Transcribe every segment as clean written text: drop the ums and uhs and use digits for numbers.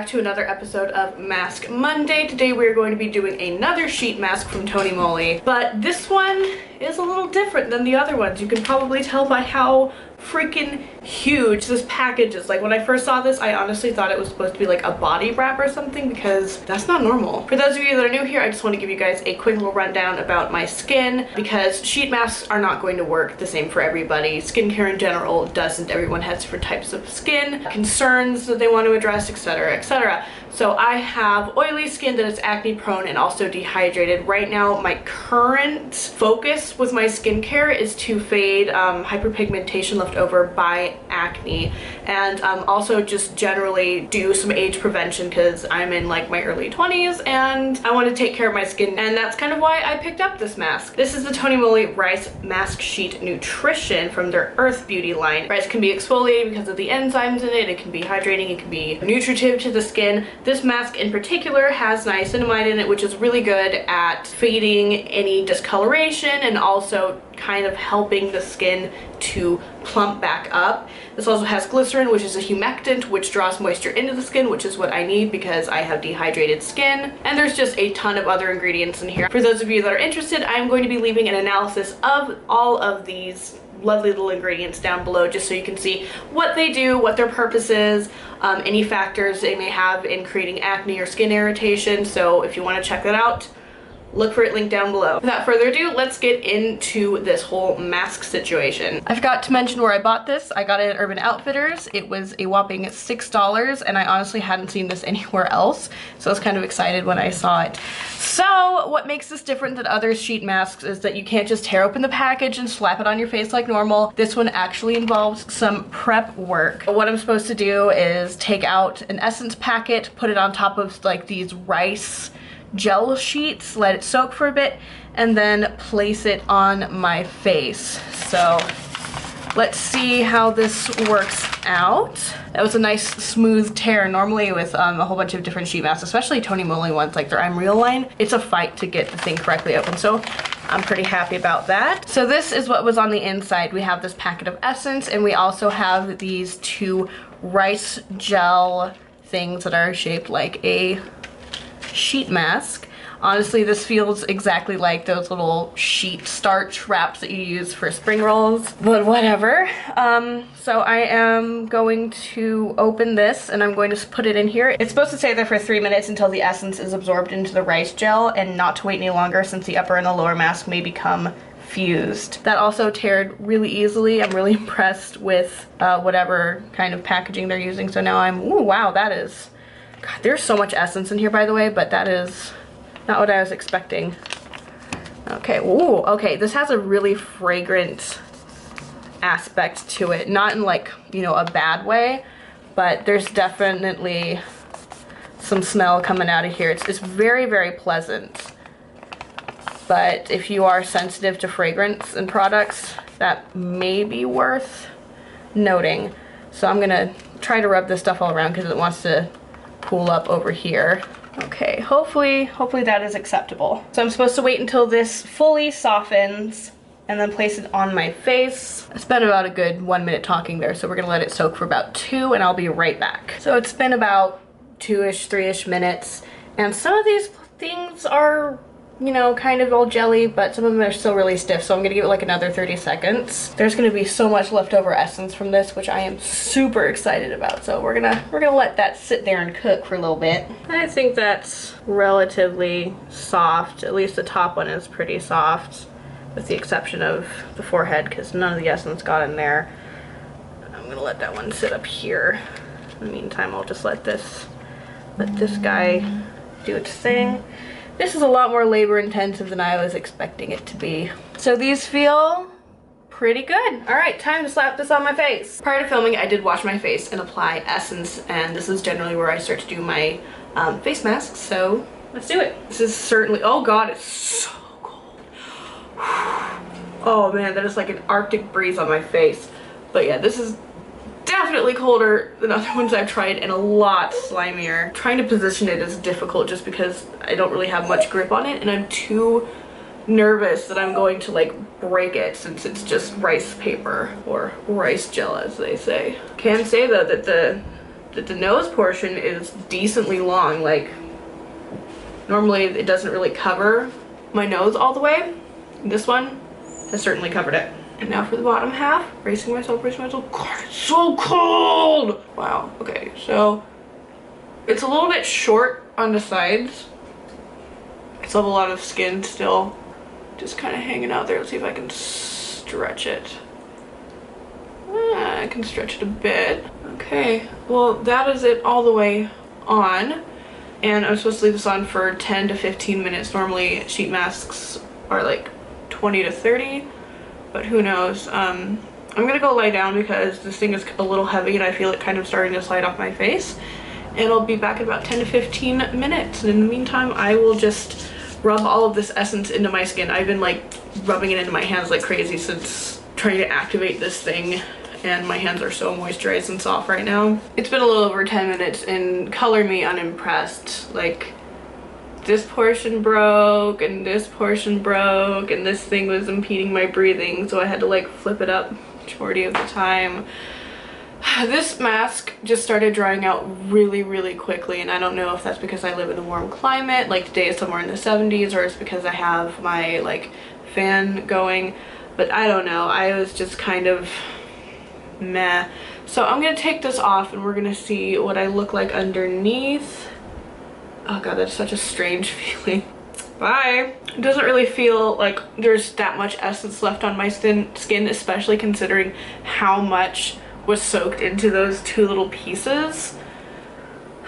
back to another episode of Mask Monday. Today we are going to be doing another sheet mask from TONYMOLY, but this one is a little different than the other ones. You can probably tell by how freaking huge this package is. Like, when I first saw this, I honestly thought it was supposed to be like a body wrap or something, because that's not normal. For those of you that are new here, I just want to give you guys a quick little rundown about my skin, because sheet masks are not going to work the same for everybody. Skincare in general doesn't. Everyone has different types of skin, concerns that they want to address, etc., etc. So I have oily skin that is acne prone and also dehydrated. Right now, my current focus with my skincare is to fade hyperpigmentation left over by acne, and also just generally do some age prevention because I'm in like my early 20s and I want to take care of my skin, and that's kind of why I picked up this mask. This is the TONYMOLY Rice Mask Sheet Nutrition from their Earth Beauty line. Rice can be exfoliating because of the enzymes in it. It can be hydrating. It can be nutritive to the skin. This mask in particular has niacinamide in it, which is really good at fading any discoloration and also kind of helping the skin to plump back up. This also has glycerin, which is a humectant, which draws moisture into the skin, which is what I need because I have dehydrated skin. And there's just a ton of other ingredients in here. For those of you that are interested, I'm going to be leaving an analysis of all of these lovely little ingredients down below, just so you can see what they do, what their purpose is, any factors they may have in creating acne or skin irritation. So if you want to check that out, look for it linked down below. Without further ado, let's get into this whole mask situation. I forgot to mention where I bought this. I got it at Urban Outfitters. It was a whopping $6, and I honestly hadn't seen this anywhere else, so I was kind of excited when I saw it. So what makes this different than other sheet masks is that you can't just tear open the package and slap it on your face like normal. This one actually involves some prep work. What I'm supposed to do is take out an essence packet, put it on top of like these rice gel sheets, let it soak for a bit, and then place it on my face. So let's see how this works out. That was a nice smooth tear. Normally with a whole bunch of different sheet masks, especially TONYMOLY ones like their I'm Real line, it's a fight to get the thing correctly open. So I'm pretty happy about that. So this is what was on the inside. We have this packet of essence, and we also have these two rice gel things that are shaped like a sheet mask. Honestly, this feels exactly like those little sheet starch wraps that you use for spring rolls, but whatever. So I am going to open this and I'm going to put it in here. It's supposed to stay there for 3 minutes until the essence is absorbed into the rice gel, and not to wait any longer since the upper and the lower mask may become fused. That also teared really easily. I'm really impressed with whatever kind of packaging they're using. So now ooh, wow, that is, God, there's so much essence in here, by the way, but that is not what I was expecting. Okay, ooh, okay, this has a really fragrant aspect to it. Not in like, you know, a bad way, but there's definitely some smell coming out of here. It's very, very pleasant. But if you are sensitive to fragrance and products, that may be worth noting. So I'm gonna try to rub this stuff all around because it wants to pool up over here. Okay, hopefully that is acceptable. So I'm supposed to wait until this fully softens and then place it on my face. I spent about a good 1 minute talking there, so we're gonna let it soak for about 2 and I'll be right back. So it's been about 2-ish, 3-ish minutes, and some of these things are, you know, kind of all jelly, but some of them are still really stiff, so I'm gonna give it like another 30 seconds. There's gonna be so much leftover essence from this, which I am super excited about, so we're gonna let that sit there and cook for a little bit. I think that's relatively soft. At least the top one is pretty soft, with the exception of the forehead, because none of the essence got in there. I'm gonna let that one sit up here. In the meantime, I'll just let this guy do its thing. This is a lot more labor intensive than I was expecting it to be. So these feel pretty good. All right, time to slap this on my face. Prior to filming, I did wash my face and apply essence, and this is generally where I start to do my face masks, so let's do it. This is certainly, oh God, it's so cold. Oh man, that is like an Arctic breeze on my face. But yeah, this is definitely colder than other ones I've tried and a lot slimier. Trying to position it is difficult just because I don't really have much grip on it, and I'm too nervous that I'm going to like break it since it's just rice paper, or rice gel as they say. Can say though that the that the nose portion is decently long. Like, normally it doesn't really cover my nose all the way. This one has certainly covered it. And now for the bottom half, bracing myself. God, it's so cold! Wow, okay, so it's a little bit short on the sides. I still have a lot of skin still just kind of hanging out there. Let's see if I can stretch it. I can stretch it a bit. Okay, well that is it all the way on. And I'm supposed to leave this on for 10 to 15 minutes. Normally sheet masks are like 20 to 30, but who knows. I'm gonna go lie down because this thing is a little heavy and I feel it kind of starting to slide off my face. And I'll be back in about 10 to 15 minutes. And in the meantime, I will just rub all of this essence into my skin. I've been like rubbing it into my hands like crazy since trying to activate this thing, and my hands are so moisturized and soft right now. It's been a little over 10 minutes and color me unimpressed. Like, this portion broke and this portion broke and this thing was impeding my breathing, so I had to like flip it up majority of the time. This mask just started drying out really quickly, and I don't know if that's because I live in a warm climate, like today is somewhere in the 70s, or it's because I have my like fan going, but I don't know. I was just kind of meh. So I'm gonna take this off and we're gonna see what I look like underneath. Oh god, that's such a strange feeling. Bye. It doesn't really feel like there's that much essence left on my skin, especially considering how much was soaked into those two little pieces.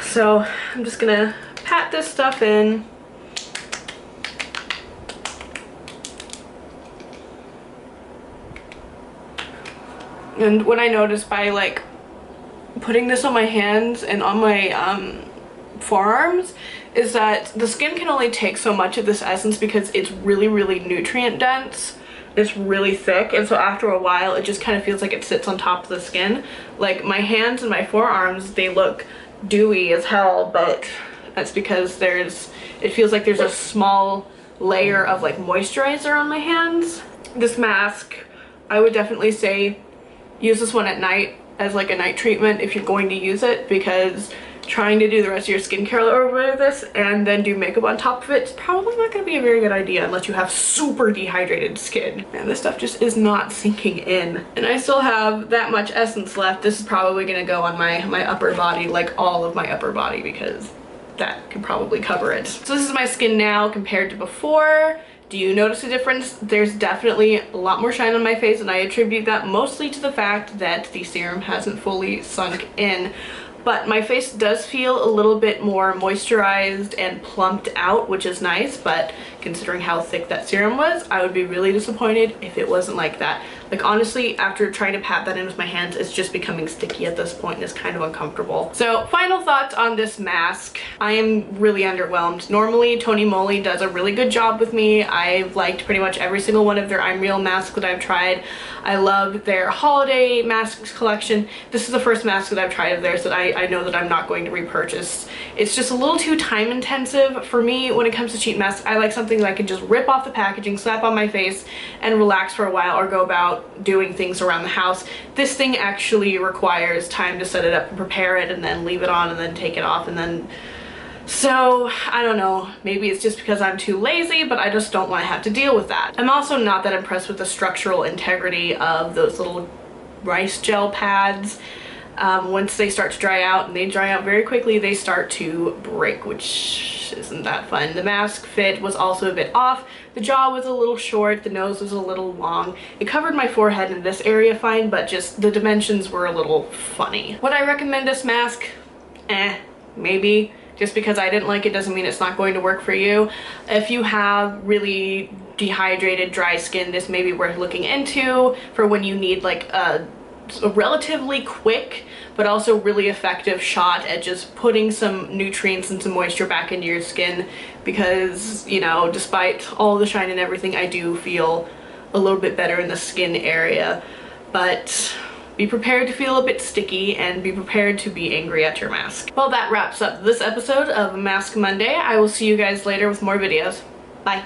So I'm just gonna pat this stuff in. And what I noticed by like putting this on my hands and on my forearms is that the skin can only take so much of this essence because it's really nutrient dense. It's really thick, and so after a while it just kind of feels like it sits on top of the skin. Like my hands and my forearms, they look dewy as hell, but that's because it feels like there's a small layer of like moisturizer on my hands. This mask, I would definitely say use this one at night as like a night treatment if you're going to use it, because trying to do the rest of your skincare over this and then do makeup on top of it is probably not going to be a very good idea unless you have super dehydrated skin. Man, this stuff just is not sinking in. And I still have that much essence left. This is probably going to go on my upper body, like all of my upper body, because that can probably cover it. So this is my skin now compared to before. Do you notice a difference? There's definitely a lot more shine on my face, and I attribute that mostly to the fact that the serum hasn't fully sunk in. But my face does feel a little bit more moisturized and plumped out, which is nice, but considering how thick that serum was, I would be really disappointed if it wasn't like that. Like honestly, after trying to pat that in with my hands, it's just becoming sticky at this point and it's kind of uncomfortable. So final thoughts on this mask. I am really underwhelmed. Normally TONYMOLY does a really good job with me. I've liked pretty much every single one of their I'm Real masks that I've tried. I love their holiday masks collection. This is the first mask that I've tried of theirs that I know that I'm not going to repurchase. It's just a little too time intensive for me when it comes to sheet masks. I like something that I can just rip off the packaging, slap on my face, and relax for a while or go about doing things around the house. This thing actually requires time to set it up and prepare it and then leave it on and then take it off, and then so I don't know, maybe it's just because I'm too lazy, but I just don't want to have to deal with that. I'm also not that impressed with the structural integrity of those little rice gel pads. Once they start to dry out, and they dry out very quickly, they start to break, which isn't that fun. The mask fit was also a bit off. The jaw was a little short, the nose was a little long. It covered my forehead in this area fine, but just the dimensions were a little funny. Would I recommend this mask? Maybe. Just because I didn't like it doesn't mean it's not going to work for you. If you have really dehydrated, dry skin, this may be worth looking into for when you need like a relatively quick but also really effective shot at just putting some nutrients and some moisture back into your skin, because, you know, despite all the shine and everything, I do feel a little bit better in the skin area. But be prepared to feel a bit sticky and be prepared to be angry at your mask. Well, that wraps up this episode of Mask Monday. I will see you guys later with more videos. Bye.